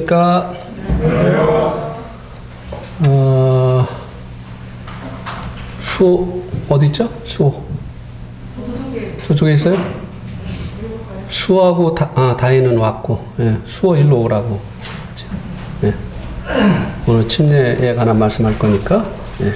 안녕하십니까. 수호 어디 있죠? 수호 저쪽에 있어요? 수호하고 다혜는 왔고, 예, 수호 일로 오라고. 예. 오늘 침례에 관한 말씀할 거니까. 예.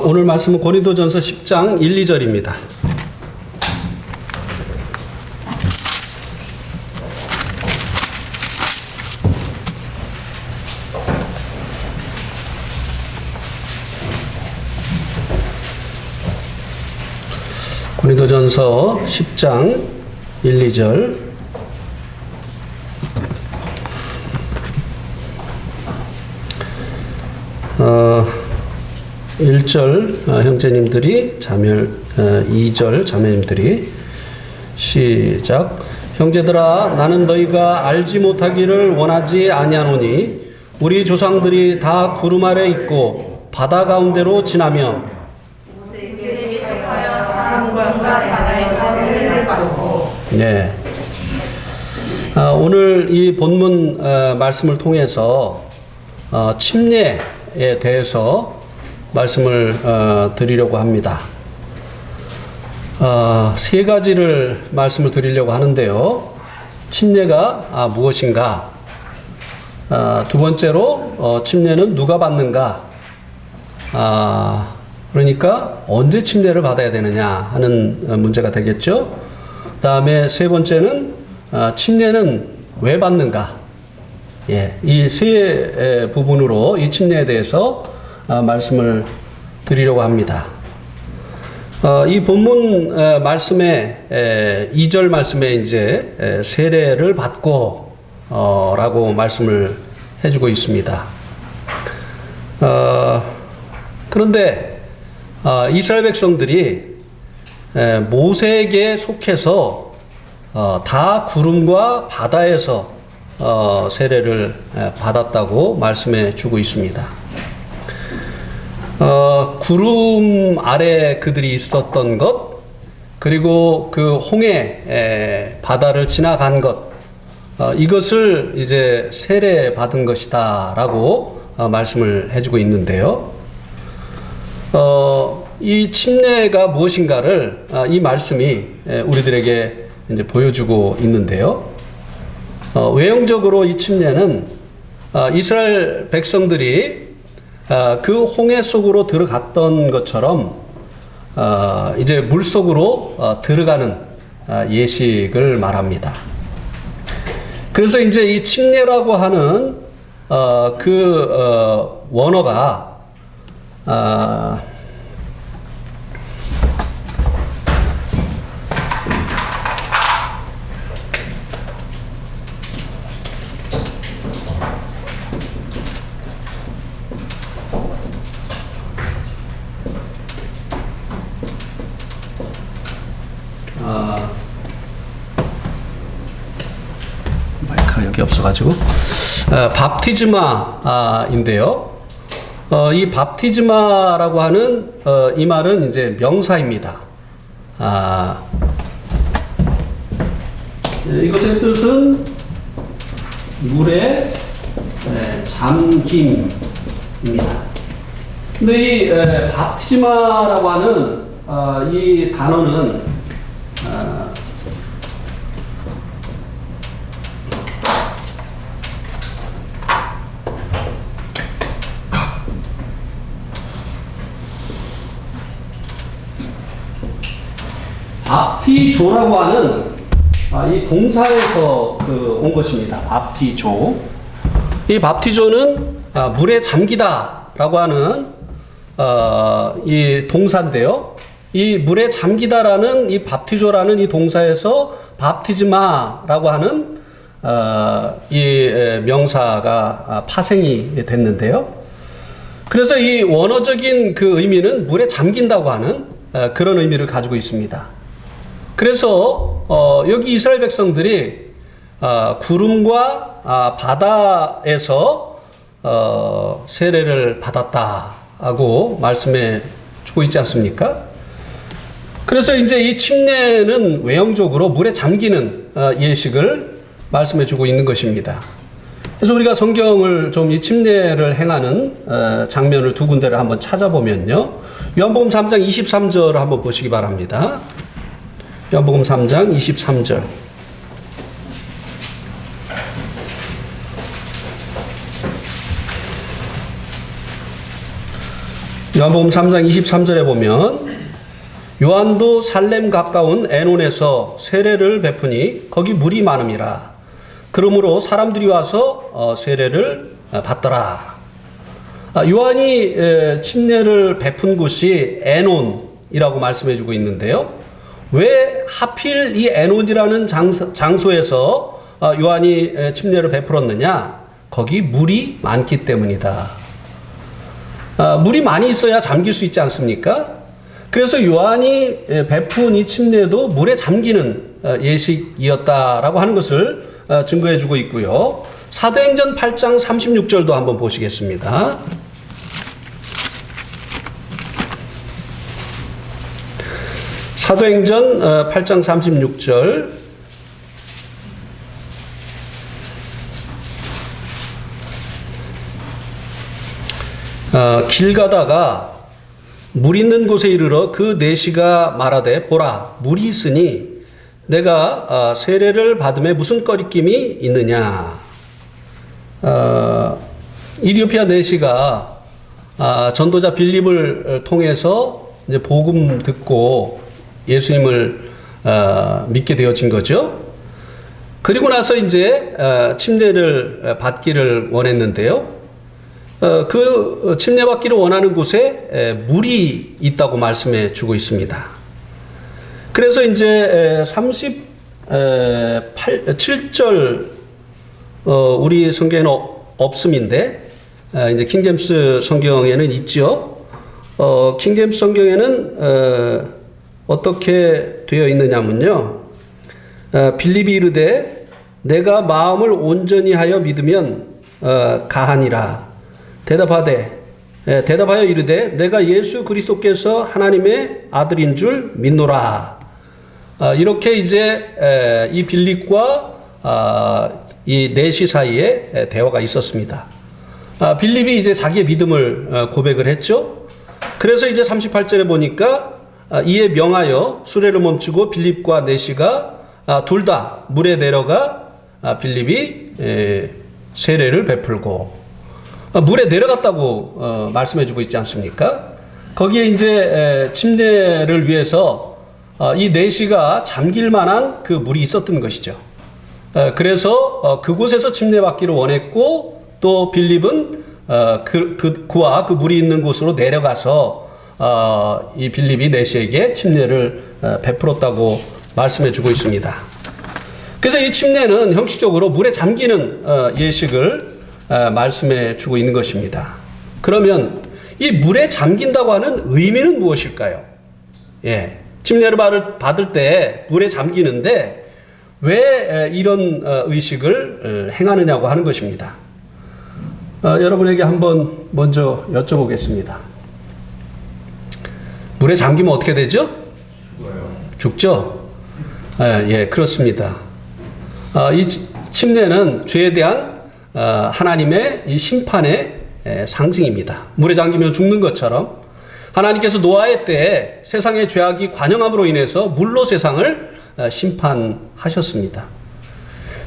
오늘 말씀은 고린도전서 10장 1, 2절입니다. 고린도전서 10장 1, 2절. 어, 1절 형제님들이 2절 자매님들이 시작. 형제들아, 나는 너희가 알지 못하기를 원하지 아니하노니 우리 조상들이 다 구름 아래 있고 바다 가운데로 지나며 네. 오늘 이 본문 말씀을 통해서 침례에 대해서 말씀을 드리려고 합니다. 세 가지를 말씀을 드리려고 하는데요. 침례가 무엇인가? 두 번째로 침례는 누가 받는가? 그러니까 언제 침례를 받아야 되느냐 하는 문제가 되겠죠. 다음에 세 번째는 침례는 왜 받는가? 예, 이 세 부분으로 이 침례에 대해서 말씀을 드리려고 합니다. 이 본문 말씀에 2절 말씀에 이제 세례를 받고 라고 말씀을 해주고 있습니다. 그런데 이스라엘 백성들이 모세에게 속해서 다 구름과 바다에서 세례를 받았다고 말씀해 주고 있습니다. 구름 아래 그들이 있었던 것, 그리고 그 홍해 바다를 지나간 것, 이것을 이제 세례 받은 것이다라고 말씀을 해주고 있는데요. 이 침례가 무엇인가를 이 말씀이 우리들에게 이제 보여주고 있는데요. 외형적으로 이 침례는 이스라엘 백성들이 그 홍해 속으로 들어갔던 것처럼 이제 물 속으로 들어가는 예식을 말합니다. 그래서 이제 이 침례라고 하는 그 원어가 마이크가 여기 없어가지고 밥티즈마인데요. 이 밥티즈마라고 하는 이 말은 이제 명사입니다. 이것의 뜻은 물에 잠김입니다. 근데 이 밥티즈마라고 하는 이 단어는 밥티조라고 하는 이 동사에서 온 것입니다. 밥티조. 이 밥티조는 물에 잠기다라고 하는 이 동사인데요. 이 물에 잠기다라는 이 밥티조라는 이 동사에서 밥티즈마라고 하는 이 명사가 파생이 됐는데요. 그래서 이 원어적인 그 의미는 물에 잠긴다고 하는 그런 의미를 가지고 있습니다. 그래서 여기 이스라엘 백성들이 구름과 바다에서 세례를 받았다고 말씀해 주고 있지 않습니까? 그래서 이제 이 침례는 외형적으로 물에 잠기는 예식을 말씀해 주고 있는 것입니다. 그래서 우리가 성경을 좀 이 침례를 행하는 장면을 두 군데를 한번 찾아보면요. 요한복음 3장 23절을 한번 보시기 바랍니다. 요한복음 3장 23절. 요한복음 3장 23절에 보면 요한도 살렘 가까운 에논에서 세례를 베푸니 거기 물이 많음이라. 그러므로 사람들이 와서 세례를 받더라. 요한이 침례를 베푼 곳이 에논이라고 말씀해주고 있는데요. 왜 하필 이 에논이라는 장소에서 요한이 침례를 베풀었느냐? 거기 물이 많기 때문이다. 물이 많이 있어야 잠길 수 있지 않습니까? 그래서 요한이 베푼 이 침례도 물에 잠기는 예식이었다라고 하는 것을 증거해주고 있고요. 사도행전 8장 36절도 한번 보시겠습니다. 사도행전 8장 36절. 길 가다가 물 있는 곳에 이르러 그 내시가 말하되 보라 물이 있으니 내가 세례를 받음에 무슨 꺼리낌이 있느냐. 이디오피아 내시가 전도자 빌립을 통해서 이제 복음 듣고 예수님을 믿게 되어진 거죠. 그리고 나서 이제 침례를 받기를 원했는데요. 그 침례받기를 원하는 곳에 물이 있다고 말씀해 주고 있습니다. 그래서 이제 37절 우리 성경에는 없음인데 이제 킹제임스 성경에는 있죠. 킹제임스 성경에는 어떻게 되어 있느냐면요. 빌립이 이르되 내가 마음을 온전히 하여 믿으면 가하니라. 대답하여 이르되 내가 예수 그리스도께서 하나님의 아들인 줄 믿노라. 이렇게 이제 이 빌립과 이 내시 사이에 대화가 있었습니다. 빌립이 이제 자기의 믿음을 고백을 했죠. 그래서 이제 38절에 보니까 이에 명하여 수레를 멈추고 빌립과 내시가 둘 다 물에 내려가 빌립이 세례를 베풀고 물에 내려갔다고 말씀해주고 있지 않습니까? 거기에 이제 침례를 위해서 이 내시가 잠길 만한 그 물이 있었던 것이죠. 그래서 그곳에서 침례받기를 원했고 또 빌립은 그와 그 물이 있는 곳으로 내려가서 이 빌립이 내시에게 침례를 베풀었다고 말씀해주고 있습니다. 그래서 이 침례는 형식적으로 물에 잠기는 예식을 말씀해 주고 있는 것입니다. 그러면 이 물에 잠긴다고 하는 의미는 무엇일까요? 예, 침례를 받을 때 물에 잠기는데 왜 이런 의식을 행하느냐고 하는 것입니다. 여러분에게 한번 먼저 여쭤보겠습니다. 물에 잠기면 어떻게 되죠? 죽죠? 예, 그렇습니다. 이 침례는 죄에 대한 하나님의 이 심판의 상징입니다. 물에 잠기면 죽는 것처럼 하나님께서 노아의 때에 세상의 죄악이 관영함으로 인해서 물로 세상을 심판하셨습니다.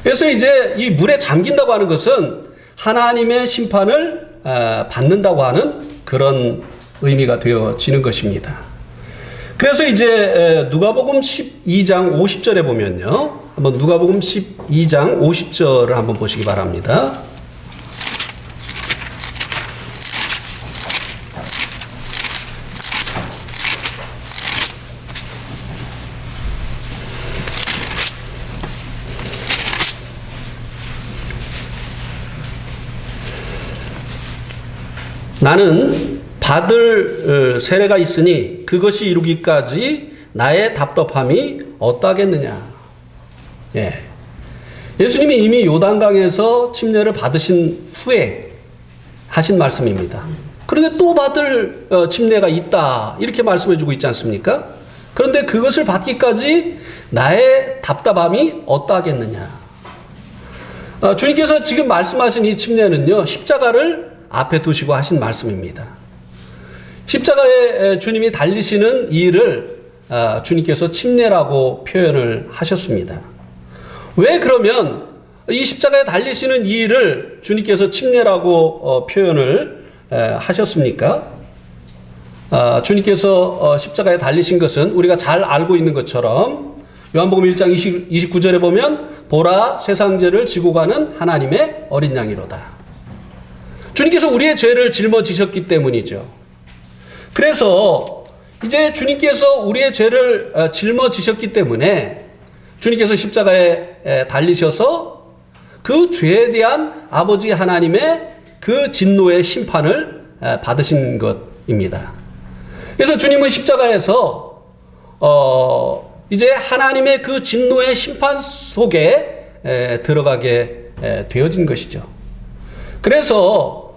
그래서 이제 이 물에 잠긴다고 하는 것은 하나님의 심판을 받는다고 하는 그런 의미가 되어지는 것입니다. 그래서 이제 누가복음 12장 50절에 보면요. 한번 누가복음 12장 50절을 한번 보시기 바랍니다. 나는 받을 세례가 있으니 그것이 이루기까지 나의 답답함이 어떠하겠느냐. 예. 예수님이 이미 요단강에서 침례를 받으신 후에 하신 말씀입니다. 그런데 또 받을 침례가 있다 이렇게 말씀해 주고 있지 않습니까? 그런데 그것을 받기까지 나의 답답함이 어떠하겠느냐. 주님께서 지금 말씀하신 이 침례는요, 십자가를 앞에 두시고 하신 말씀입니다. 십자가에 주님이 달리시는 이 일을 주님께서 침례라고 표현을 하셨습니다. 왜 그러면 이 십자가에 달리시는 이 일을 주님께서 침례라고 표현을 하셨습니까? 주님께서 십자가에 달리신 것은 우리가 잘 알고 있는 것처럼 요한복음 1장 29절에 보면 보라 세상 죄를 지고 가는 하나님의 어린 양이로다. 주님께서 우리의 죄를 짊어지셨기 때문이죠. 그래서 이제 주님께서 우리의 죄를 짊어지셨기 때문에 주님께서 십자가에 달리셔서 그 죄에 대한 아버지 하나님의 그 진노의 심판을 받으신 것입니다. 그래서 주님은 십자가에서 이제 하나님의 그 진노의 심판 속에 들어가게 되어진 것이죠. 그래서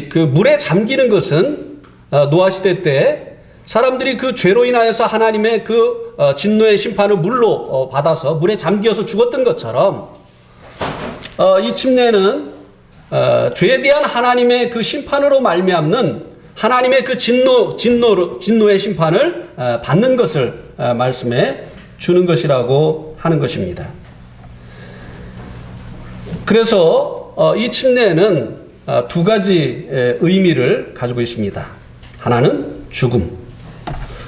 그 물에 잠기는 것은 노아 시대 때 사람들이 그 죄로 인하여서 하나님의 그 진노의 심판을 물로 받아서 물에 잠겨서 죽었던 것처럼 이 침례는 죄에 대한 하나님의 그 심판으로 말미암는 하나님의 그 진노의 심판을 받는 것을 말씀해 주는 것이라고 하는 것입니다. 그래서 이 침례는 두 가지 의미를 가지고 있습니다. 하나는 죽음,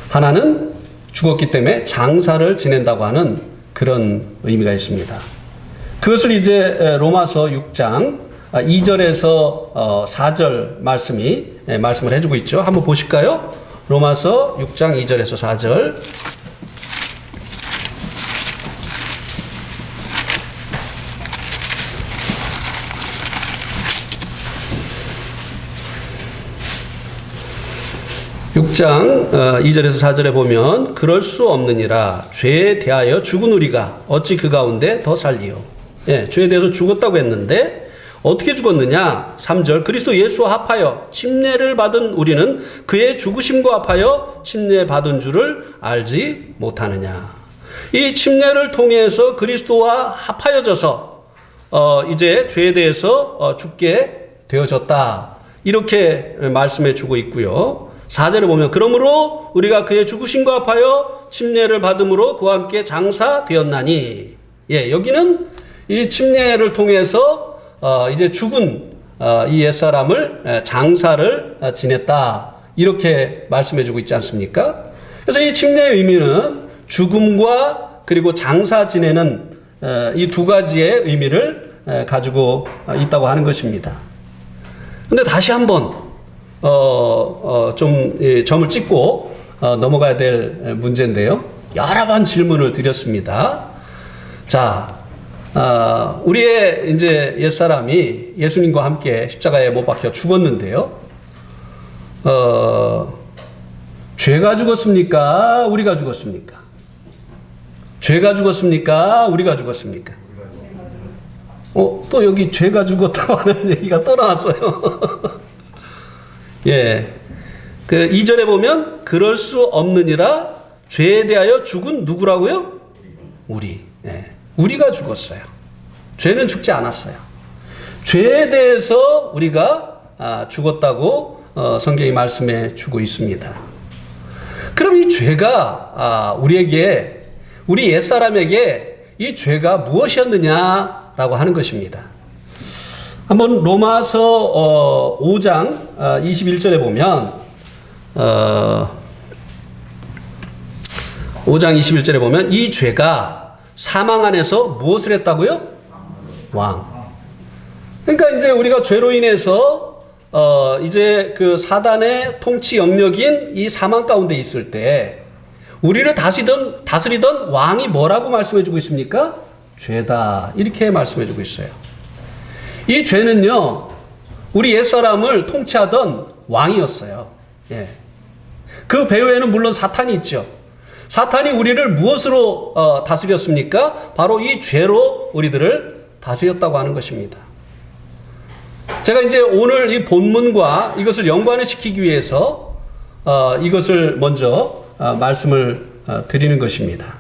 하나는 죽었기 때문에 장사를 지낸다고 하는 그런 의미가 있습니다. 그것을 이제 로마서 6장 2절에서 4절 말씀을 해주고 있죠. 한번 보실까요? 로마서 6장 2절에서 4절. (6장 2절에서 4절에) 보면 그럴 수 없느니라 죄에 대하여 죽은 우리가 어찌 그 가운데 더 살리요. 예, 죄에 대해서 죽었다고 했는데 어떻게 죽었느냐? 3절 그리스도 예수와 합하여 침례를 받은 우리는 그의 죽으심과 합하여 침례 받은 줄을 알지 못하느냐. 이 침례를 통해서 그리스도와 합하여져서 이제 죄에 대해서 죽게 되어졌다. 이렇게 말씀해 주고 있고요. 4절에 보면 그러므로 우리가 그의 죽으심과 합하여 침례를 받음으로 그와 함께 장사되었나니. 예, 여기는 이 침례를 통해서 이제 죽은 이 옛사람을 장사를 지냈다. 이렇게 말씀해 주고 있지 않습니까? 그래서 이 침례의 의미는 죽음과 그리고 장사 지내는 이 두 가지의 의미를 가지고 있다고 하는 것입니다. 근데 다시 한번 좀 점을 찍고 넘어가야 될 문제인데요. 여러 번 질문을 드렸습니다. 자, 우리의 이제 옛사람이 예수님과 함께 십자가에 못 박혀 죽었는데요. 죄가 죽었습니까? 우리가 죽었습니까? 죄가 죽었습니까? 우리가 죽었습니까? 또 여기 죄가 죽었다고 하는 얘기가 또 나왔어요. 예. 그 2절에 보면 그럴 수 없느니라 죄에 대하여 죽은 누구라고요? 우리. 예. 우리가 죽었어요. 죄는 죽지 않았어요. 죄에 대해서 우리가 죽었다고 성경이 말씀해 주고 있습니다. 그럼 이 죄가 우리에게, 우리 옛사람에게 이 죄가 무엇이었느냐라고 하는 것입니다. 한번 로마서 5장 21절에 보면 5장 21절에 보면 이 죄가 사망 안에서 무엇을 했다고요? 왕. 그러니까 이제 우리가 죄로 인해서 이제 그 사단의 통치 영역인 이 사망 가운데 있을 때 우리를 다스리던 왕이 뭐라고 말씀해주고 있습니까? 죄다. 이렇게 말씀해주고 있어요. 이 죄는요, 우리 옛사람을 통치하던 왕이었어요. 예. 그 배후에는 물론 사탄이 있죠. 사탄이 우리를 무엇으로 다스렸습니까? 바로 이 죄로 우리들을 다스렸다고 하는 것입니다. 제가 이제 오늘 이 본문과 이것을 연관을 시키기 위해서 이것을 먼저 말씀을 드리는 것입니다.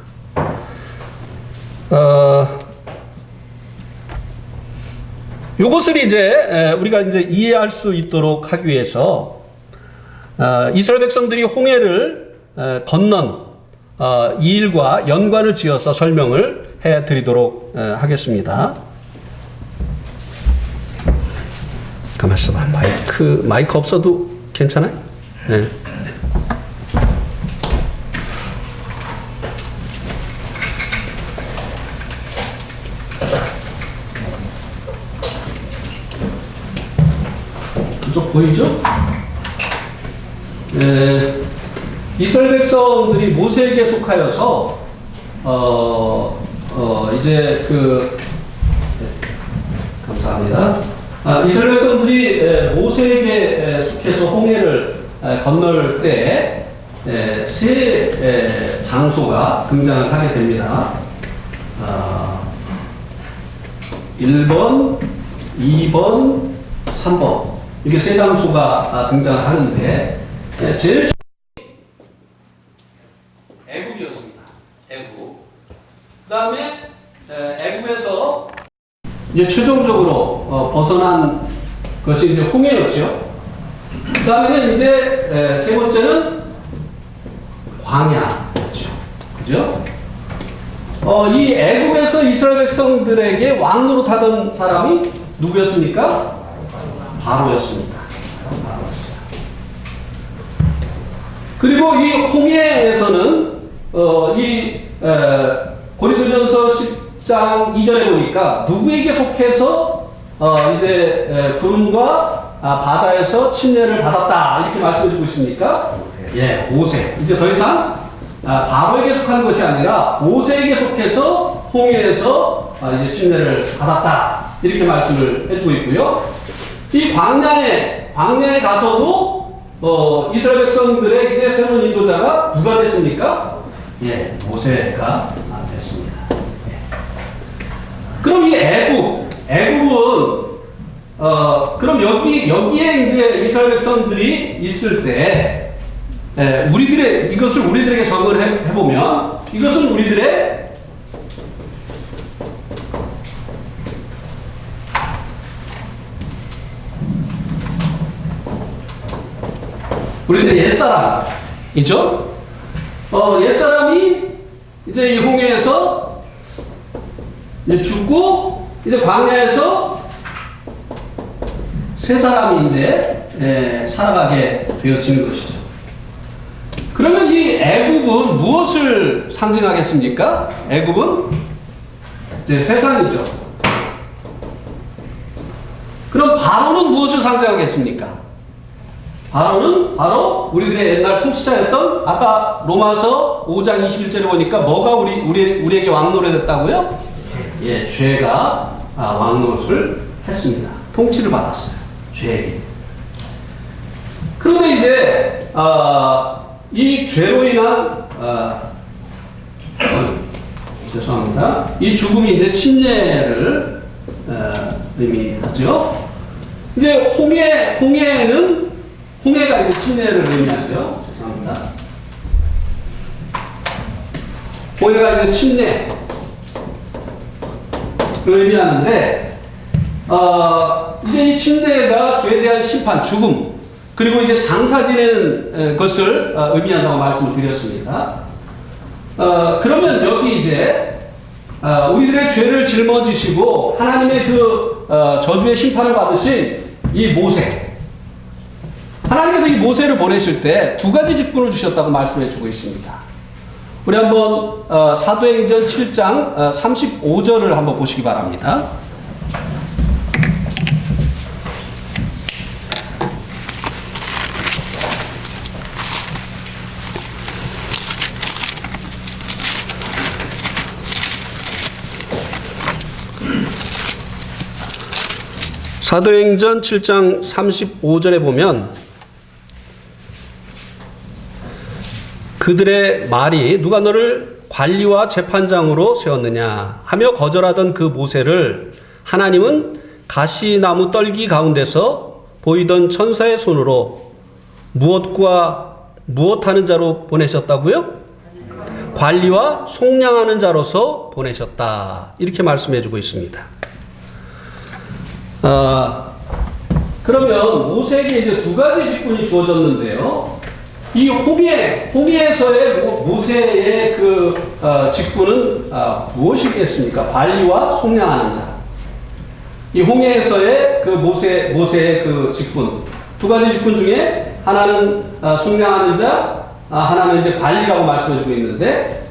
이것을 이제 우리가 이제 이해할 수 있도록 하기 위해서 이스라엘 백성들이 홍해를 건넌 이 일과 연관을 지어서 설명을 해 드리도록 하겠습니다. 가만 있어봐. 마이크 없어도 괜찮아요? 네. 그쪽 보이죠? 네. 이스라엘 백성들이 모세에게 속하여서 이제 감사합니다. 이스라엘 백성들이 모세에게 속해서 홍해를 건널 때 세 장소가 등장을 하게 됩니다. 1번, 2번, 3번 이렇게 세 장소가 등장을 하는데 제일 애굽이었습니다. 애굽. 그 다음에 애굽에서 이제 최종적으로 벗어난 것이 이제 홍해였죠. 그 다음에는 이제 세 번째는 광야였죠. 그죠? 이 애굽에서 이스라엘 백성들에게 왕노릇하던 사람이 누구였습니까? 바로였습니다. 그리고 이 홍해에서는 고린도전서 10장 2절에 보니까 누구에게 속해서 이제 구름과 바다에서 침례를 받았다 이렇게 말씀해 주고 있습니까? 예, 모세. 이제 더 이상 바로에게 속한 것이 아니라 모세에게 속해서 홍해에서 이제 침례를 받았다 이렇게 말씀을 해주고 있고요. 이 광야에 가서도 이스라엘 백성들의 이제 새로운 인도자가 누가 됐습니까? 예, 모세가 됐습니다. 예. 그럼 이 애굽은 그럼 여기에 이제 이스라엘 백성들이 있을 때 이것을 우리들에게 적용을 해보면 이것은 우리들의 옛사람이죠. 옛사람이 이제 이 홍해에서 이제 죽고 이제 광야에서 새 사람이 이제 살아가게 되어지는 것이죠. 그러면 이 애굽은 무엇을 상징하겠습니까? 애굽은 이제 세상이죠. 그럼 바로는 무엇을 상징하겠습니까? 바로는 바로 우리들의 옛날 통치자였던 아까 로마서 5장 21절에 보니까 뭐가 우리에게 왕노릇했다고요? 예, 죄가 왕노릇을 했습니다. 통치를 받았어요. 죄에게. 그런데 이제 이 죄로 인한 죄송합니다. 이 죽음이 이제 침례를 의미하죠. 이제 홍해가 이제 침례를 의미하죠. 죄송합니다. 홍해가 이제 침례를 의미하는데, 이제 이 침례가 죄에 대한 심판, 죽음, 그리고 이제 장사 지내는 것을 의미한다고 말씀을 드렸습니다. 그러면 여기 이제 우리들의 죄를 짊어지시고 하나님의 그 저주의 심판을 받으신 이 모세, 하나님께서 이 모세를 보내실 때 두 가지 직분을 주셨다고 말씀해 주고 있습니다. 우리 한번 사도행전 7장 35절을 한번 보시기 바랍니다. 사도행전 7장 35절에 보면 그들의 말이 누가 너를 관리와 재판장으로 세웠느냐 하며 거절하던 그 모세를 하나님은 가시나무 떨기 가운데서 보이던 천사의 손으로 무엇하는 자로 보내셨다고요? 관리와 속량하는 자로서 보내셨다. 이렇게 말씀해 주고 있습니다. 그러면 모세에게 이제 두 가지 직분이 주어졌는데요. 이 홍해에서의 모세의 그 직분은 무엇이겠습니까? 관리와 속량하는 자. 이 홍해에서의 그 모세의 그 직분, 두 가지 직분 중에 하나는 속량하는 자, 하나는 이제 관리라고 말씀해주고 있는데,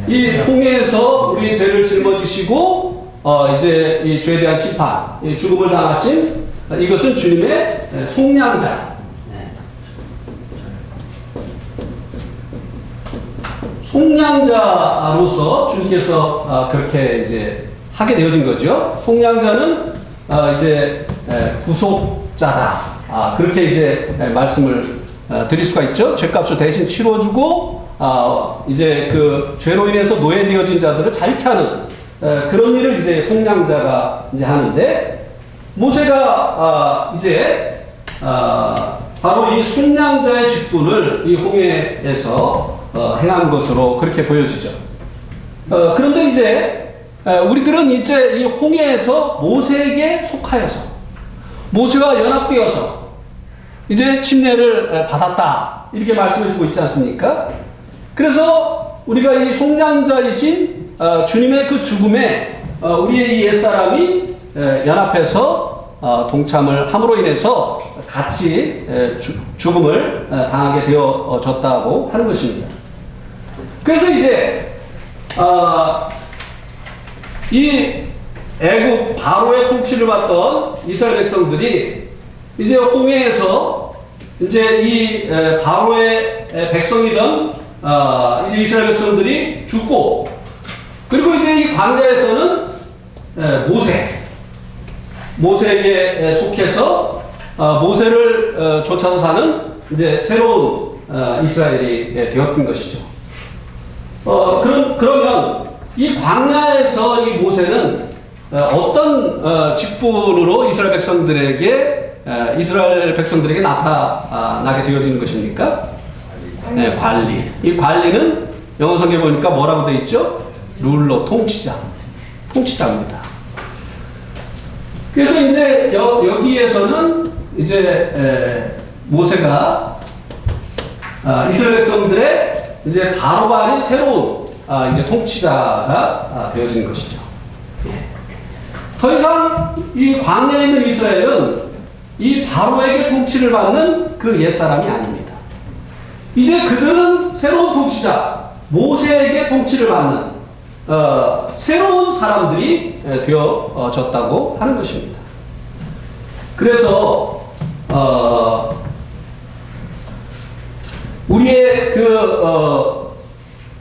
이 홍해에서 우리의 죄를 짊어지시고 이제 이 죄에 대한 심판, 이 죽음을 당하신 이것은 주님의 속량자. 속량자로서 주님께서 그렇게 이제 하게 되어진 거죠. 속량자는 이제 구속자다. 그렇게 이제 말씀을 드릴 수가 있죠. 죄값을 대신 치러주고 이제 그 죄로 인해서 노예되어진 자들을 자유케 하는 그런 일을 이제 속량자가 이제 하는데, 모세가 이제 바로 이 속량자의 직분을 이 홍해에서 행한 것으로 그렇게 보여지죠. 그런데 이제 우리들은 이제 이 홍해에서 모세에게 속하여서, 모세와 연합되어서 이제 침례를 받았다, 이렇게 말씀해 주고 있지 않습니까? 그래서 우리가 이 속량자이신 주님의 그 죽음에 우리의 이 옛사람이 연합해서 동참을 함으로 인해서 같이 죽음을 당하게 되어졌다고 하는 것입니다. 그래서 이제 이 애국 바로의 통치를 받던 이스라엘 백성들이 이제 홍해에서 이제 이 바로의 백성이던 이제 이스라엘 백성들이 죽고, 그리고 이제 이 광야에서는 모세에게 속해서 모세를 쫓아서 사는 이제 새로운 이스라엘이 되었던 것이죠. 그러면 이 광야에서 이 모세는 어떤 직분으로 이스라엘 백성들에게 나타나게 되어지는 것입니까? 네, 관리. 이 관리는 영어 성경에 보니까 뭐라고 되어 있죠? 룰러, 통치자입니다. 그래서 이제 여기에서는 이제 모세가 이스라엘 백성들의 이제 바로가 아닌 새로운 이제 통치자가 되어지는 것이죠. 더 이상 이 광야에 있는 이스라엘은 이 바로에게 통치를 받는 그 옛사람이 아닙니다. 이제 그들은 새로운 통치자, 모세에게 통치를 받는 새로운 사람들이 되어졌다고 하는 것입니다. 그래서 우리의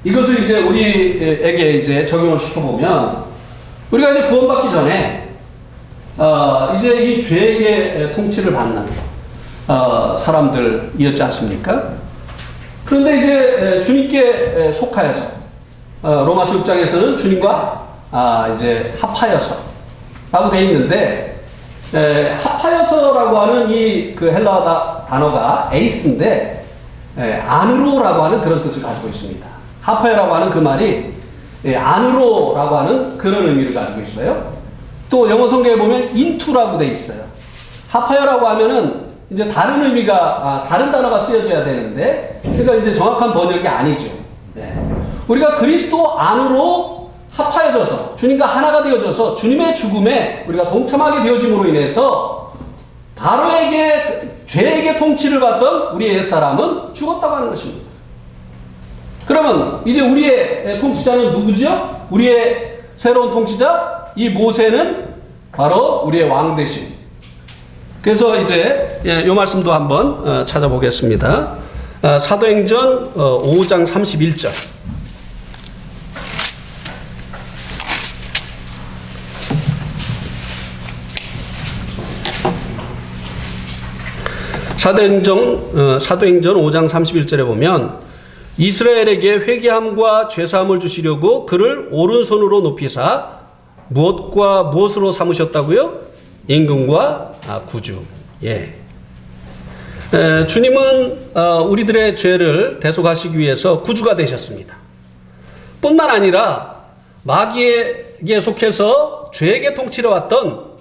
이것을 이제 우리에게 이제 적용을 시켜보면, 우리가 이제 구원받기 전에 이제 이 죄에게 통치를 받는 사람들이었지 않습니까? 그런데 이제 주님께 속하여서 로마서 6장에서는 주님과 이제 합하여서라고 되어 있는데, 합하여서라고 하는 이 그 헬라어 단어가 에이스인데 안으로라고 하는 그런 뜻을 가지고 있습니다. 합하여라고 하는 그 말이 안으로라고 하는 그런 의미를 가지고 있어요. 또 영어 성경에 보면 into라고 되어 있어요. 합하여라고 하면은 이제 다른 의미가 다른 단어가 쓰여져야 되는데, 그러니까 이제 정확한 번역이 아니죠. 우리가 그리스도 안으로 합하여져서 주님과 하나가 되어져서 주님의 죽음에 우리가 동참하게 되어짐으로 인해서 바로에게 죄에게 통치를 받던 우리의 옛사람은 죽었다고 하는 것입니다. 그러면 이제 우리의 통치자는 누구죠? 우리의 새로운 통치자, 이 모세는 바로 우리의 왕 대신. 그래서 이제 이 말씀도 한번 찾아보겠습니다. 사도행전 5장 31절. 사도행전 5장 31절에 보면, 이스라엘에게 회개함과 죄사함을 주시려고 그를 오른손으로 높이사 무엇과 무엇으로 삼으셨다고요? 임금과 구주. 예. 주님은 우리들의 죄를 대속하시기 위해서 구주가 되셨습니다. 뿐만 아니라 마귀에게 속해서 죄에게 통치를 왔던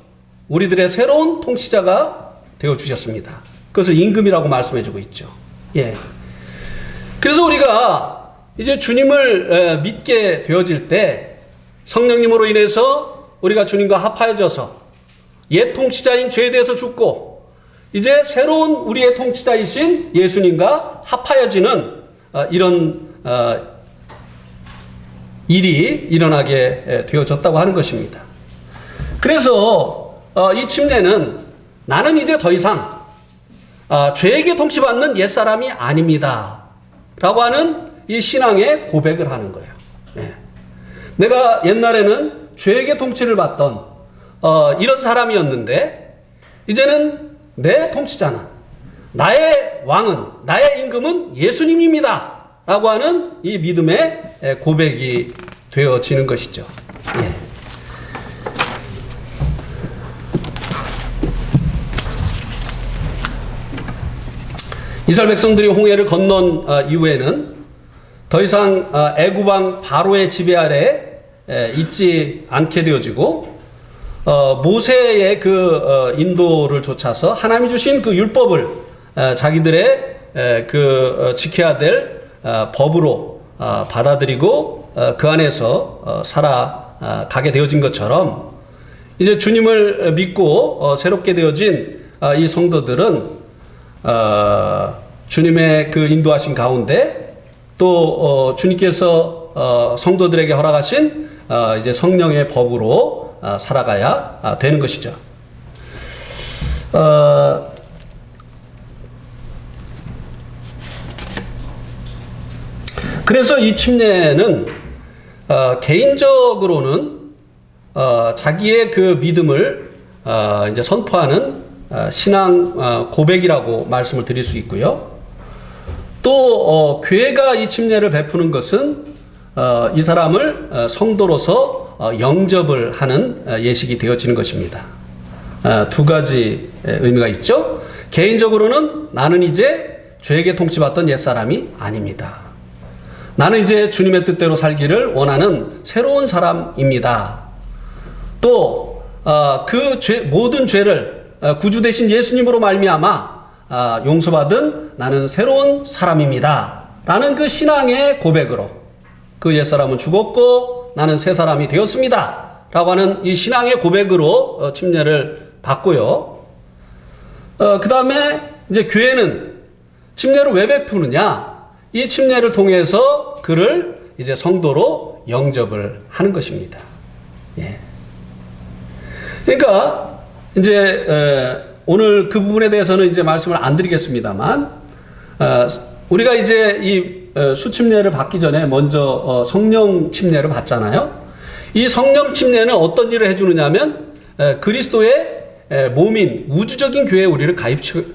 우리들의 새로운 통치자가 되어주셨습니다. 그것을 임금이라고 말씀해주고 있죠. 예. 그래서 우리가 이제 주님을 믿게 되어질 때 성령님으로 인해서 우리가 주님과 합하여져서 옛 통치자인 죄에 대해서 죽고 이제 새로운 우리의 통치자이신 예수님과 합하여지는 이런 일이 일어나게 되어졌다고 하는 것입니다. 그래서 이 침례는 나는 이제 더 이상 죄에게 통치받는 옛사람이 아닙니다 라고 하는 이 신앙의 고백을 하는 거예요. 예. 내가 옛날에는 죄에게 통치를 받던 이런 사람이었는데 이제는 내 통치자는, 나의 왕은, 나의 임금은 예수님입니다 라고 하는 이 믿음의 고백이 되어지는 것이죠. 예. 이스라엘 백성들이 홍해를 건넌 이후에는 더 이상 애굽 왕 바로의 지배 아래 있지 않게 되어지고 모세의 그 인도를 쫓아서 하나님이 주신 그 율법을 자기들의 지켜야 될 법으로 받아들이고 그 안에서 살아가게 되어진 것처럼 이제 주님을 믿고 새롭게 되어진 이 성도들은 주님의 그 인도하신 가운데 또 주님께서 성도들에게 허락하신 이제 성령의 법으로 살아가야 되는 것이죠. 그래서 이 침례는 개인적으로는 자기의 그 믿음을 이제 선포하는 신앙 고백이라고 말씀을 드릴 수 있고요. 또 교회가 이 침례를 베푸는 것은 이 사람을 성도로서 영접을 하는 예식이 되어지는 것입니다. 두 가지 의미가 있죠. 개인적으로는 나는 이제 죄에게 통치받던 옛사람이 아닙니다. 나는 이제 주님의 뜻대로 살기를 원하는 새로운 사람입니다. 또 그 모든 죄를 구주 되신 예수님으로 말미암아 용서받은 나는 새로운 사람입니다 라는 그 신앙의 고백으로 그 옛사람은 죽었고 나는 새 사람이 되었습니다 라고 하는 이 신앙의 고백으로 침례를 받고요. 그 다음에 이제 교회는 침례를 왜 베푸느냐? 이 침례를 통해서 그를 이제 성도로 영접을 하는 것입니다. 예. 그러니까 이제 오늘 그 부분에 대해서는 이제 말씀을 안 드리겠습니다만 우리가 이제 이 수침례를 받기 전에 먼저 성령 침례를 받잖아요. 이 성령 침례는 어떤 일을 해주느냐 하면 그리스도의 몸인 우주적인 교회에 우리를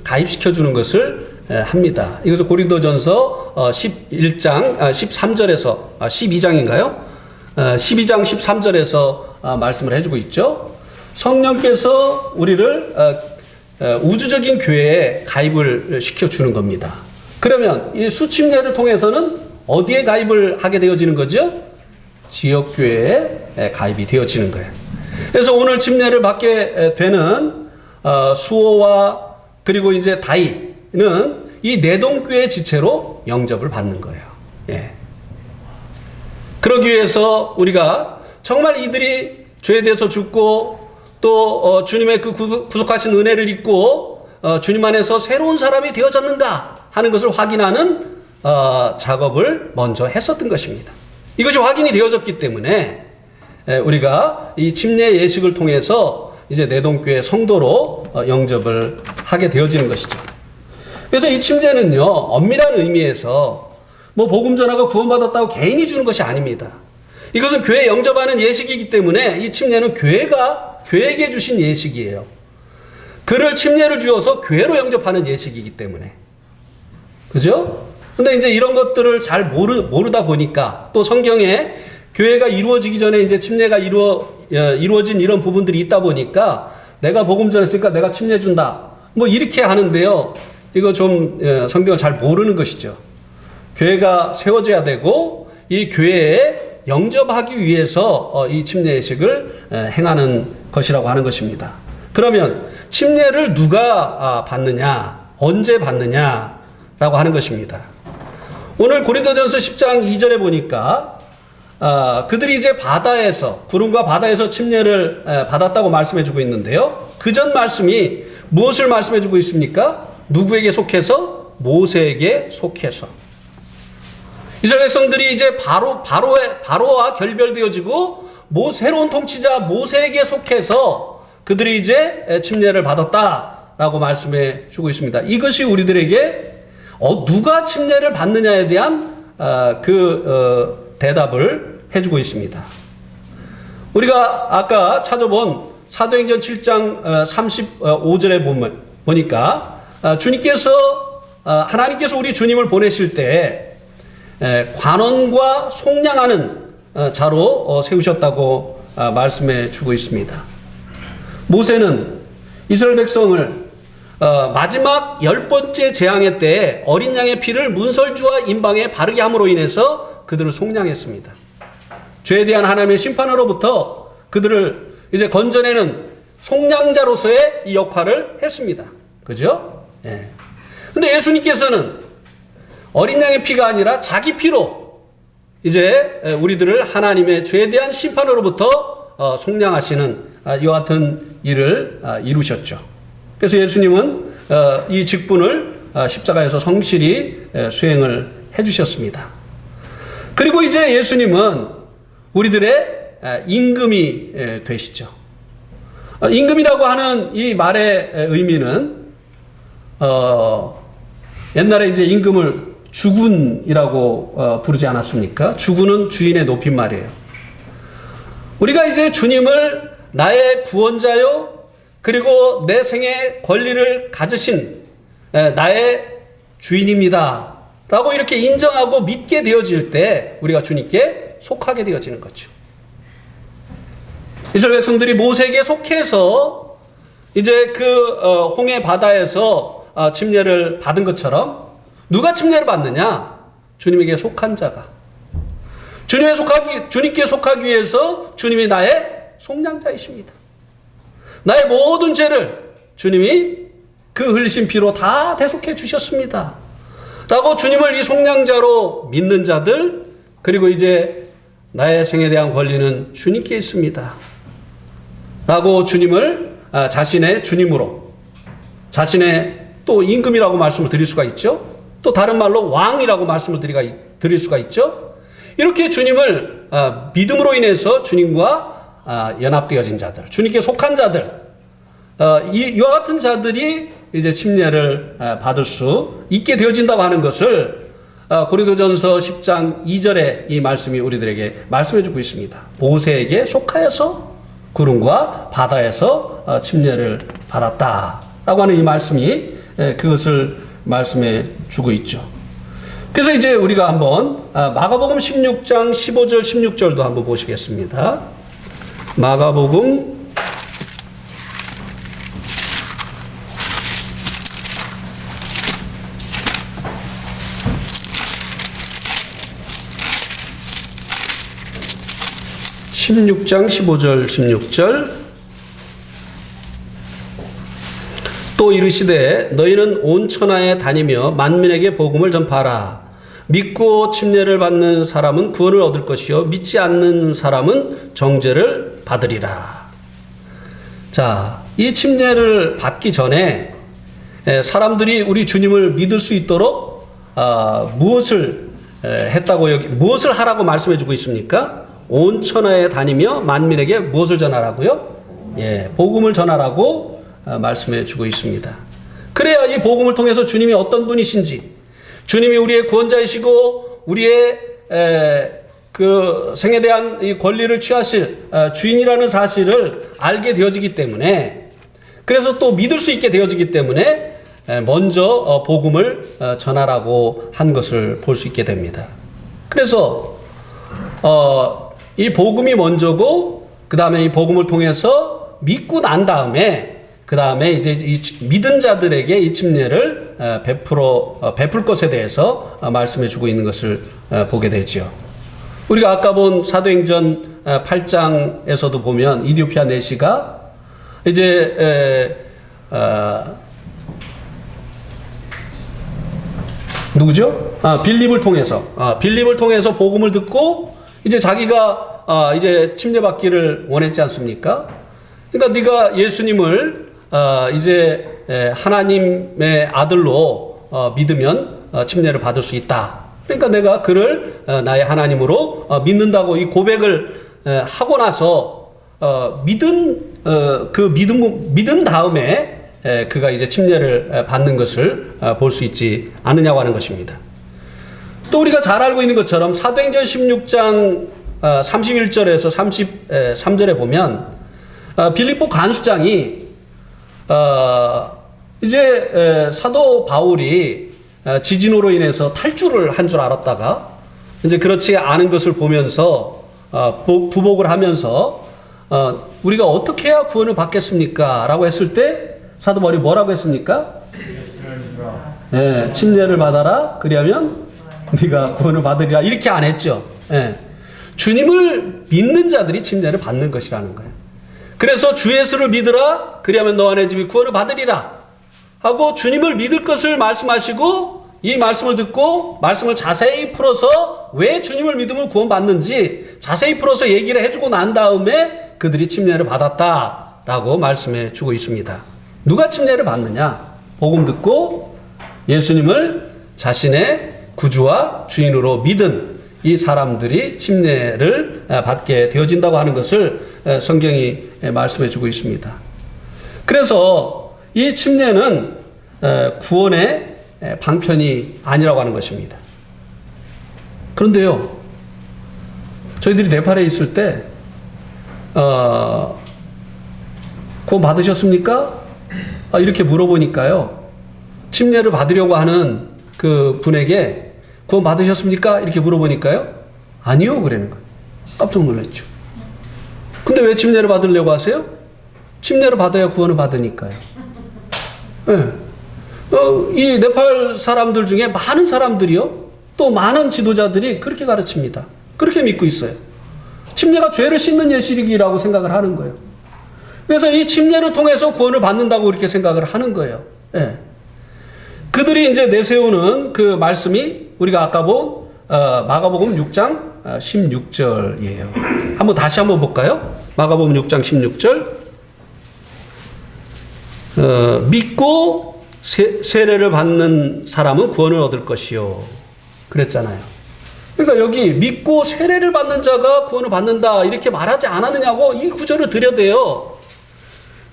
가입시켜주는 것을 합니다. 이것을 고린도전서 11장 13절에서 12장인가요? 12장 13절에서 말씀을 해주고 있죠. 성령께서 우리를 우주적인 교회에 가입을 시켜주는 겁니다. 그러면 이 수침례를 통해서는 어디에 가입을 하게 되어지는 거죠? 지역교회에 가입이 되어지는 거예요. 그래서 오늘 침례를 받게 되는 수호와 그리고 이제 다이는 이 내동교회 지체로 영접을 받는 거예요. 예. 그러기 위해서 우리가 정말 이들이 죄에 대해서 죽고 또 주님의 그 구속하신 은혜를 입고 주님 안에서 새로운 사람이 되어졌는가 하는 것을 확인하는 작업을 먼저 했었던 것입니다. 이것이 확인이 되어졌기 때문에 우리가 이 침례 예식을 통해서 이제 내동교회 성도로 영접을 하게 되어지는 것이죠. 그래서 이 침례는요, 엄밀한 의미에서 뭐 복음 전하고 구원받았다고 개인이 주는 것이 아닙니다. 이것은 교회 영접하는 예식이기 때문에 이 침례는 교회가 교회에게 주신 예식이에요. 그를 침례를 주어서 교회로 영접하는 예식이기 때문에. 그죠? 근데 이제 이런 것들을 잘 모르다 보니까 또 성경에 교회가 이루어지기 전에 이제 침례가 이루어진 이런 부분들이 있다 보니까 내가 복음 전했으니까 내가 침례 준다. 뭐 이렇게 하는데요. 이거 좀 성경을 잘 모르는 것이죠. 교회가 세워져야 되고 이 교회에 영접하기 위해서 이 침례식을 행하는 것이라고 하는 것입니다. 그러면 침례를 누가 받느냐, 언제 받느냐라고 하는 것입니다. 오늘 고린도전서 10장 2절에 보니까 그들이 이제 구름과 바다에서 침례를 받았다고 말씀해주고 있는데요. 그 전 말씀이 무엇을 말씀해주고 있습니까? 누구에게 속해서? 모세에게 속해서. 이스라엘 백성들이 이제 바로와 결별되어지고 새로운 통치자 모세에게 속해서 그들이 이제 침례를 받았다라고 말씀해 주고 있습니다. 이것이 우리들에게 누가 침례를 받느냐에 대한 대답을 해주고 있습니다. 우리가 아까 찾아본 사도행전 7장 35절에 보니까 하나님께서 우리 주님을 보내실 때 관원과 속량하는 자로 세우셨다고 말씀해 주고 있습니다. 모세는 이스라엘 백성을 마지막 10번째 재앙의 때에 어린 양의 피를 문설주와 임방에 바르게 함으로 인해서 그들을 속량했습니다. 죄에 대한 하나님의 심판으로부터 그들을 이제 건져내는 속량자로서의 이 역할을 했습니다. 그죠? 예. 근데 예수님께서는 어린 양의 피가 아니라 자기 피로 이제 우리들을 하나님의 죄에 대한 심판으로부터 속량하시는 이와 같은 일을 이루셨죠. 그래서 예수님은 이 직분을 십자가에서 성실히 수행을 해주셨습니다. 그리고 이제 예수님은 우리들의 임금이 되시죠. 임금이라고 하는 이 말의 의미는 옛날에 이제 임금을 주군이라고 부르지 않았습니까? 주군은 주인의 높임말이에요. 우리가 이제 주님을 나의 구원자요, 그리고 내 생의 권리를 가지신 나의 주인입니다 라고 이렇게 인정하고 믿게 되어질 때 우리가 주님께 속하게 되어지는 거죠. 이스라엘 백성들이 모세에게 속해서 이제 홍해 바다에서 침례를 받은 것처럼 누가 침례를 받느냐? 주님에게 속한 자가. 주님께 속하기 위해서 주님이 나의 속량자이십니다. 나의 모든 죄를 주님이 그 흘리신 피로 다 대속해 주셨습니다. 라고 주님을 이 속량자로 믿는 자들, 그리고 이제 나의 생에 대한 권리는 주님께 있습니다. 라고 주님을 자신의 주님으로, 자신의 또 임금이라고 말씀을 드릴 수가 있죠. 또 다른 말로 왕이라고 말씀을 드릴 수가 있죠. 이렇게 주님을 믿음으로 인해서 주님과 연합되어진 자들, 주님께 속한 자들, 이와 같은 자들이 이제 침례를 받을 수 있게 되어진다고 하는 것을 고린도전서 10장 2절에 이 말씀이 우리들에게 말씀해 주고 있습니다. 모세에게 속하여서 구름과 바다에서 침례를 받았다라고 하는 이 말씀이 그것을 말씀해 주고 있죠. 그래서 이제 우리가 한번 마가복음 16장 15절 16절도 한번 보시겠습니다. 마가복음 16장 15절 16절 또 이르시되 너희는 온 천하에 다니며 만민에게 복음을 전파하라. 믿고 침례를 받는 사람은 구원을 얻을 것이요 믿지 않는 사람은 정죄를 받으리라. 자, 이 침례를 받기 전에 사람들이 우리 주님을 믿을 수 있도록 무엇을 하라고 말씀해 주고 있습니까? 온 천하에 다니며 만민에게 무엇을 전하라고요? 복음을 전하라고 말씀해 주고 있습니다. 그래야 이 복음을 통해서 주님이 어떤 분이신지, 주님이 우리의 구원자이시고 우리의 그 생에 대한 이 권리를 취하실 주인이라는 사실을 알게 되어지기 때문에, 그래서 또 믿을 수 있게 되어지기 때문에 먼저 복음을 전하라고 한 것을 볼 수 있게 됩니다. 그래서 이 복음이 먼저고, 그 다음에 이 복음을 통해서 믿고 난 다음에 그 다음에 이제 이 믿은 자들에게 이 침례를 베풀 것에 대해서 말씀해 주고 있는 것을 보게 되죠. 우리가 아까 본 사도행전 8장에서도 보면 이디오피아 내시가 이제 누구죠? 빌립을 통해서 복음을 듣고 이제 자기가 이제 침례받기를 원했지 않습니까? 그러니까 네가 예수님을 이제 하나님의 아들로 믿으면 침례를 받을 수 있다. 그러니까 내가 그를 나의 하나님으로 믿는다고 이 고백을 하고 나서 믿은 다음에 그가 이제 침례를 받는 것을 볼 수 있지 않느냐고 하는 것입니다. 또 우리가 잘 알고 있는 것처럼 사도행전 16장 31절에서 33절에 보면 빌립보 간수장이 이제 사도 바울이 지진으로 인해서 탈주를 한 줄 알았다가 이제 그렇지 않은 것을 보면서 부복을 하면서 우리가 어떻게 해야 구원을 받겠습니까? 라고 했을 때 사도 바울이 뭐라고 했습니까? 예, 침례를 받아라. 그리하면 네가 구원을 받으리라. 이렇게 안 했죠. 예. 주님을 믿는 자들이 침례를 받는 것이라는 거예요. 그래서 주 예수를 믿으라. 그리하면 너와 내 집이 구원을 받으리라. 하고 주님을 믿을 것을 말씀하시고 이 말씀을 듣고 말씀을 자세히 풀어서 왜 주님을 믿으면 구원받는지 자세히 풀어서 얘기를 해주고 난 다음에 그들이 침례를 받았다라고 말씀해 주고 있습니다. 누가 침례를 받느냐? 복음 듣고 예수님을 자신의 구주와 주인으로 믿은 이 사람들이 침례를 받게 되어진다고 하는 것을 성경이 말씀해 주고 있습니다. 그래서 이 침례는 구원의 방편이 아니라고 하는 것입니다. 그런데요, 저희들이 네팔에 있을 때 구원 받으셨습니까? 이렇게 물어보니까요, 침례를 받으려고 하는 그 분에게 구원 받으셨습니까? 이렇게 물어보니까요, 아니요, 그러는 거예요. 깜짝 놀랐죠. 근데 왜 침례를 받으려고 하세요? 침례를 받아야 구원을 받으니까요. 네. 이 네팔 사람들 중에 많은 사람들이요, 또 많은 지도자들이 그렇게 가르칩니다. 그렇게 믿고 있어요. 침례가 죄를 씻는 예식이라고 생각을 하는 거예요. 그래서 이 침례를 통해서 구원을 받는다고 이렇게 생각을 하는 거예요. 네. 그들이 이제 내세우는 그 말씀이 우리가 아까 본 마가복음 6장 16절이에요. 다시 한번 볼까요? 마가복음 6장 16절. 믿고 세례를 받는 사람은 구원을 얻을 것이요. 그랬잖아요. 그러니까 여기 믿고 세례를 받는 자가 구원을 받는다 이렇게 말하지 않았느냐고 이 구절을 들여대요.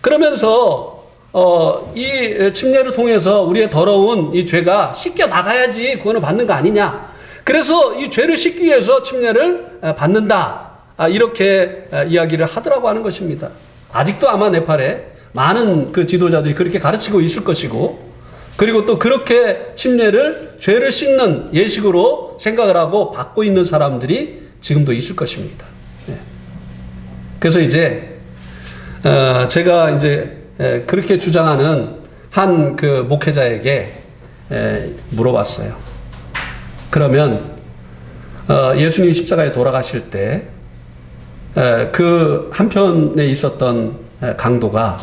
그러면서 이 침례를 통해서 우리의 더러운 이 죄가 씻겨 나가야지 구원을 받는 거 아니냐. 그래서 이 죄를 씻기 위해서 침례를 받는다. 이렇게 이야기를 하더라고 하는 것입니다. 아직도 아마 네팔에 많은 그 지도자들이 그렇게 가르치고 있을 것이고, 그리고 또 그렇게 침례를 죄를 씻는 예식으로 생각을 하고 받고 있는 사람들이 지금도 있을 것입니다. 그래서 이제 제가 이제 그렇게 주장하는 한 그 목회자에게 물어봤어요. 그러면 예수님이 십자가에 돌아가실 때 그 한편에 있었던 강도가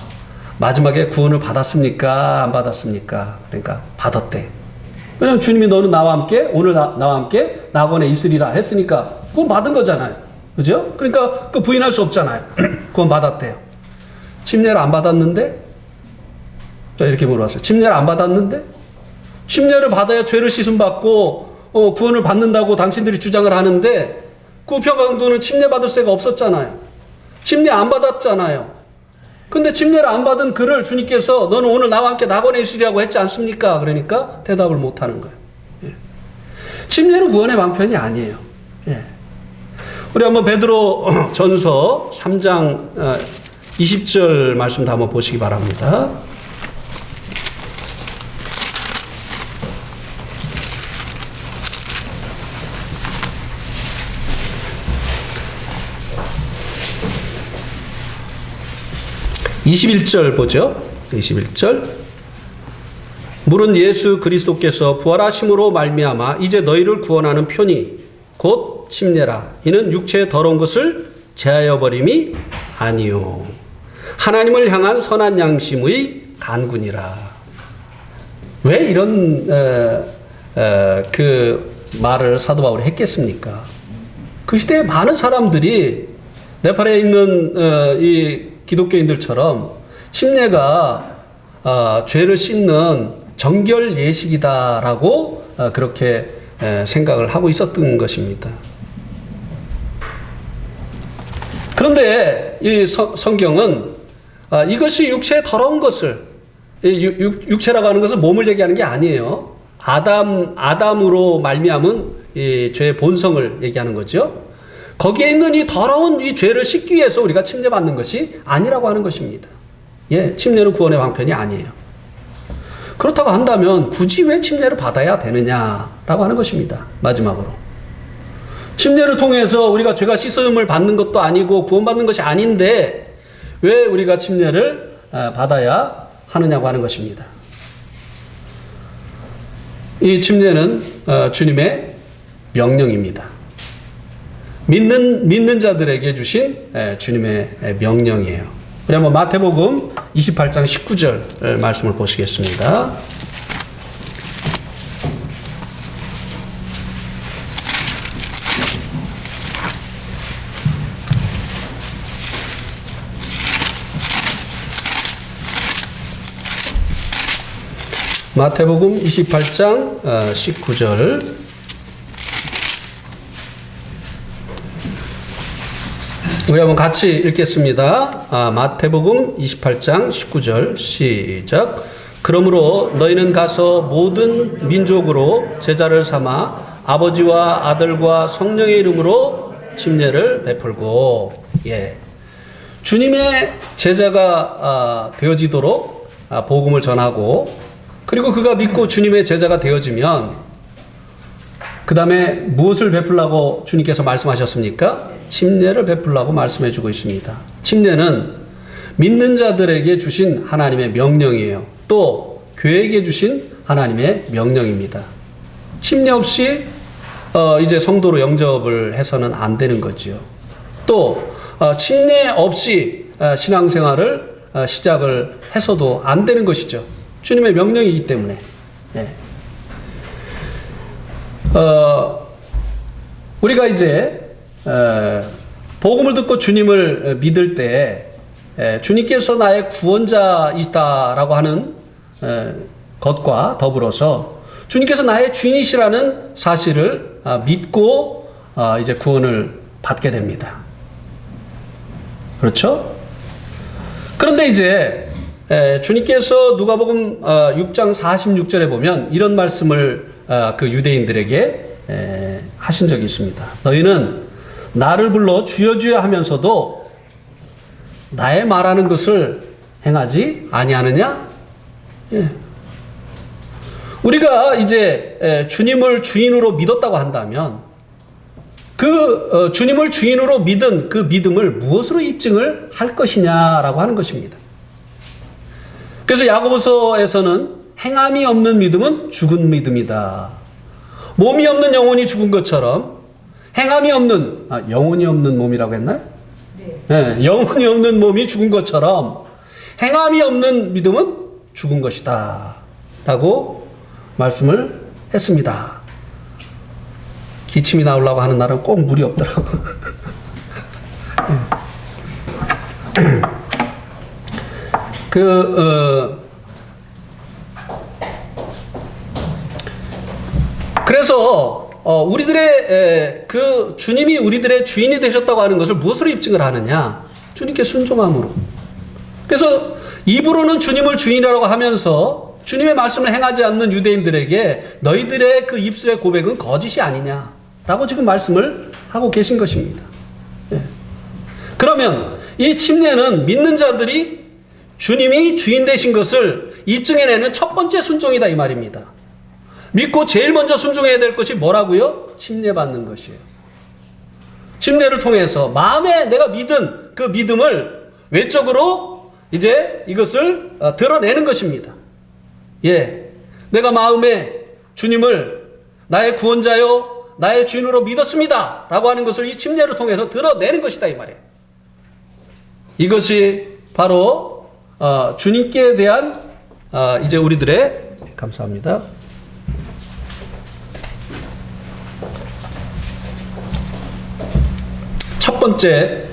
마지막에 구원을 받았습니까? 안 받았습니까? 그러니까 받았대. 왜냐하면 주님이 너는 나와 함께 오늘 나와 함께 낙원에 있으리라 했으니까 구원 받은 거잖아요. 그죠? 그러니까 그 부인할 수 없잖아요. 구원 받았대요. 침례를 안 받았는데? 자, 이렇게 물어봤어요. 침례를 안 받았는데? 침례를 받아야 죄를 씻음 받고 구원을 받는다고 당신들이 주장을 하는데 그 우편강도는 침례 받을 새가 없었잖아요. 침례 안 받았잖아요. 근데 침례를 안 받은 그를 주님께서 너는 오늘 나와 함께 낙원에 있으리라고 했지 않습니까? 그러니까 대답을 못 하는 거예요. 예. 침례는 구원의 방편이 아니에요. 예. 우리 한번 베드로 전서 3장 20절 말씀도 한번 보시기 바랍니다. 21절 보죠. 21절. 물은 예수 그리스도께서 부활하심으로 말미암아 이제 너희를 구원하는 편이 곧 침례라. 이는 육체의 더러운 것을 제하여 버림이 아니요 하나님을 향한 선한 양심의 간군이라. 왜 이런 그 말을 사도 바울이 했겠습니까? 그 시대에 많은 사람들이 네팔에 있는 이 기독교인들처럼 침례가 죄를 씻는 정결 예식이다라고 그렇게 생각을 하고 있었던 것입니다. 그런데 이 성경은 이것이 육체의 더러운 것을, 육체라고 하는 것은 몸을 얘기하는 게 아니에요. 아담으로 말미암은 이 죄의 본성을 얘기하는 거죠. 거기에 있는 이 더러운 이 죄를 씻기 위해서 우리가 침례받는 것이 아니라고 하는 것입니다. 예, 침례는 구원의 방편이 아니에요. 그렇다고 한다면 굳이 왜 침례를 받아야 되느냐라고 하는 것입니다. 마지막으로. 침례를 통해서 우리가 죄가 씻음을 받는 것도 아니고 구원받는 것이 아닌데 왜 우리가 침례를 받아야 하느냐고 하는 것입니다. 이 침례는 주님의 명령입니다. 믿는 자들에게 주신 주님의 명령이에요. 우리 한번 마태복음 28장 19절 말씀을 보시겠습니다. 마태복음 28장 19절. 우리 한번 같이 읽겠습니다. 마태복음 28장 19절 시작. 그러므로 너희는 가서 모든 민족으로 제자를 삼아 아버지와 아들과 성령의 이름으로 침례를 베풀고, 예, 주님의 제자가 되어지도록 복음을 전하고, 그리고 그가 믿고 주님의 제자가 되어지면 그 다음에 무엇을 베풀라고 주님께서 말씀하셨습니까? 침례를 베풀라고 말씀해 주고 있습니다. 침례는 믿는 자들에게 주신 하나님의 명령이에요. 또 교회에게 주신 하나님의 명령입니다. 침례 없이 이제 성도로 영접을 해서는 안 되는 거죠. 또 침례 없이 신앙생활을 시작을 해서도 안 되는 것이죠. 주님의 명령이기 때문에. 예. 우리가 이제 복음을 듣고 주님을 믿을 때 주님께서 나의 구원자이시다라고 하는 것과 더불어서 주님께서 나의 주인이시라는 사실을 믿고 이제 구원을 받게 됩니다. 그렇죠? 그런데 이제 주님께서 누가복음 6장 46절에 보면 이런 말씀을 그 유대인들에게 하신 적이 있습니다. 너희는 나를 불러 주여 주여 하면서도 나의 말하는 것을 행하지 아니하느냐? 예. 우리가 이제 주님을 주인으로 믿었다고 한다면 그 주님을 주인으로 믿은 그 믿음을 무엇으로 입증을 할 것이냐라고 하는 것입니다. 그래서 야고보서에서는 행함이 없는 믿음은 죽은 믿음이다. 몸이 없는 영혼이 죽은 것처럼 행함이 없는, 영혼이 없는 몸이라고 했나요? 네. 영혼이 없는 몸이 죽은 것처럼 행함이 없는 믿음은 죽은 것이다. 라고 말씀을 했습니다. 기침이 나오려고 하는 날은 꼭 물이 없더라고. 그래서 우리들의 그 주님이 우리들의 주인이 되셨다고 하는 것을 무엇으로 입증을 하느냐? 주님께 순종함으로. 그래서 입으로는 주님을 주인이라고 하면서 주님의 말씀을 행하지 않는 유대인들에게 너희들의 그 입술의 고백은 거짓이 아니냐라고 지금 말씀을 하고 계신 것입니다. 예. 그러면 이 침례는 믿는 자들이 주님이 주인 되신 것을 입증해내는 첫 번째 순종이다 이 말입니다. 믿고 제일 먼저 순종해야 될 것이 뭐라고요? 침례 받는 것이에요. 침례를 통해서 마음에 내가 믿은 그 믿음을 외적으로 이제 이것을 드러내는 것입니다. 예, 내가 마음에 주님을 나의 구원자요 나의 주인으로 믿었습니다 라고 하는 것을 이 침례를 통해서 드러내는 것이다 이 말이에요. 이것이 바로 주님께 대한 이제 우리들의 감사합니다. 첫 번째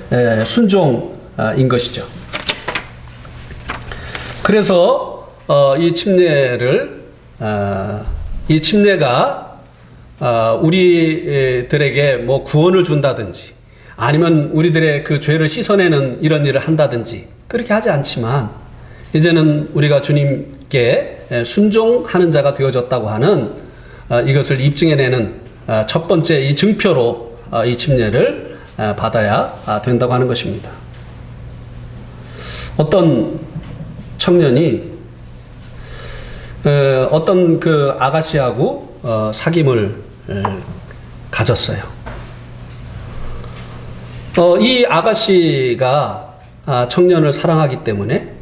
순종인 것이죠. 그래서 이 침례가 우리들에게 뭐 구원을 준다든지 아니면 우리들의 그 죄를 씻어내는 이런 일을 한다든지 그렇게 하지 않지만 이제는 우리가 주님께 순종하는 자가 되어졌다고 하는 이것을 입증해내는 첫 번째 이 증표로 이 침례를 받아야 된다고 하는 것입니다. 어떤 청년이 어떤 그 아가씨하고 사귐을 가졌어요. 이 아가씨가 청년을 사랑하기 때문에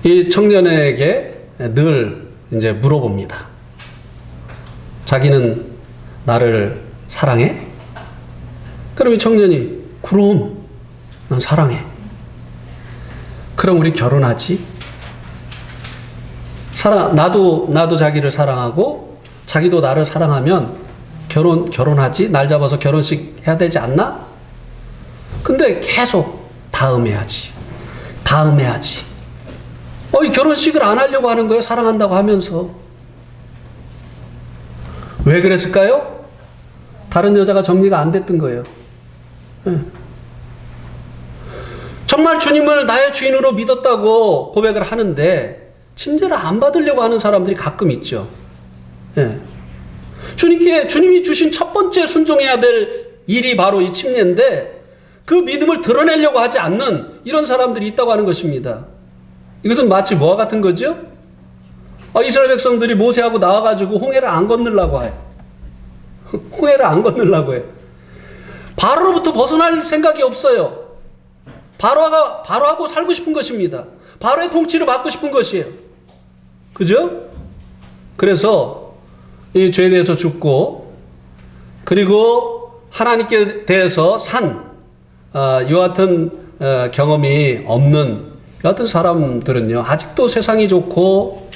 이 청년에게 늘 이제 물어봅니다. 자기는 나를 사랑해? 그럼 이 청년이 그럼 난 사랑해. 그럼 우리 결혼하지? 나도 자기를 사랑하고 자기도 나를 사랑하면 결혼하지? 날 잡아서 결혼식 해야 되지 않나? 근데 계속 다음에 하지. 이 결혼식을 안 하려고 하는 거예요. 사랑한다고 하면서. 왜 그랬을까요? 다른 여자가 정리가 안 됐던 거예요. 네. 정말 주님을 나의 주인으로 믿었다고 고백을 하는데 침례를 안 받으려고 하는 사람들이 가끔 있죠. 네. 주님이 주신 첫 번째 순종해야 될 일이 바로 이 침례인데 그 믿음을 드러내려고 하지 않는 이런 사람들이 있다고 하는 것입니다. 이것은 마치 뭐와 같은 거죠? 이스라엘 백성들이 모세하고 나와가지고 홍해를 안 건너려고 해요. 홍해를 안 건너려고 해요. 바로로부터 벗어날 생각이 없어요. 바로하고 살고 싶은 것입니다. 바로의 통치를 받고 싶은 것이에요. 그죠? 그래서 이 죄에 대해서 죽고 그리고 하나님께 대해서 이와 같은 경험이 없는 여하튼 사람들은요 아직도 세상이 좋고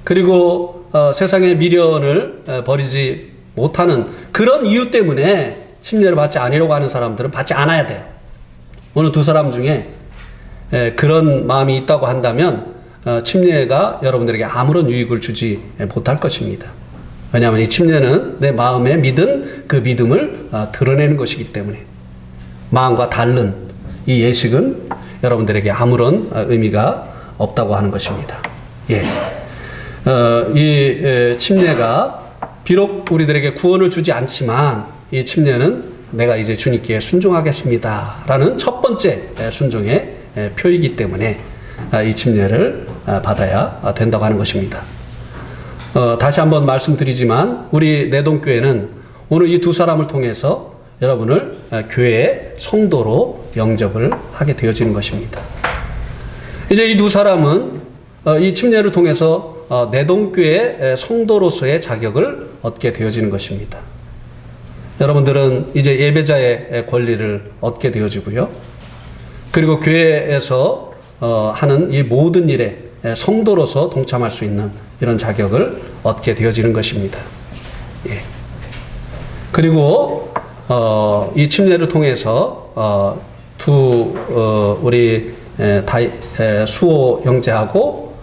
그리고 세상의 미련을 버리지 못하는 그런 이유 때문에 침례를 받지 않으려고 하는 사람들은 받지 않아야 돼요. 오늘 두 사람 중에 그런 마음이 있다고 한다면 침례가 여러분들에게 아무런 유익을 주지 못할 것입니다. 왜냐하면 이 침례는 내 마음에 믿은 그 믿음을 드러내는 것이기 때문에 마음과 다른 이 예식은 여러분들에게 아무런 의미가 없다고 하는 것입니다. 예. 이 침례가 비록 우리들에게 구원을 주지 않지만 이 침례는 내가 이제 주님께 순종하겠습니다 라는 첫 번째 순종의 표이기 때문에 이 침례를 받아야 된다고 하는 것입니다. 다시 한번 말씀드리지만 우리 내동교회는 오늘 이 두 사람을 통해서 여러분을 교회의 성도로 영접을 하게 되어지는 것입니다. 이제 이 두 사람은 이 침례를 통해서 내동교회의 성도로서의 자격을 얻게 되어지는 것입니다. 여러분들은 이제 예배자의 권리를 얻게 되어지고요. 그리고 교회에서 하는 이 모든 일에 성도로서 동참할 수 있는 이런 자격을 얻게 되어지는 것입니다. 예. 그리고 이 침례를 통해서 우리 수호 형제하고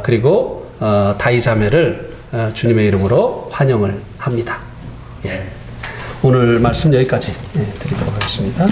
그리고 다이 자매를 주님의 이름으로 환영을 합니다. 예. 오늘 말씀 여기까지 드리도록 하겠습니다.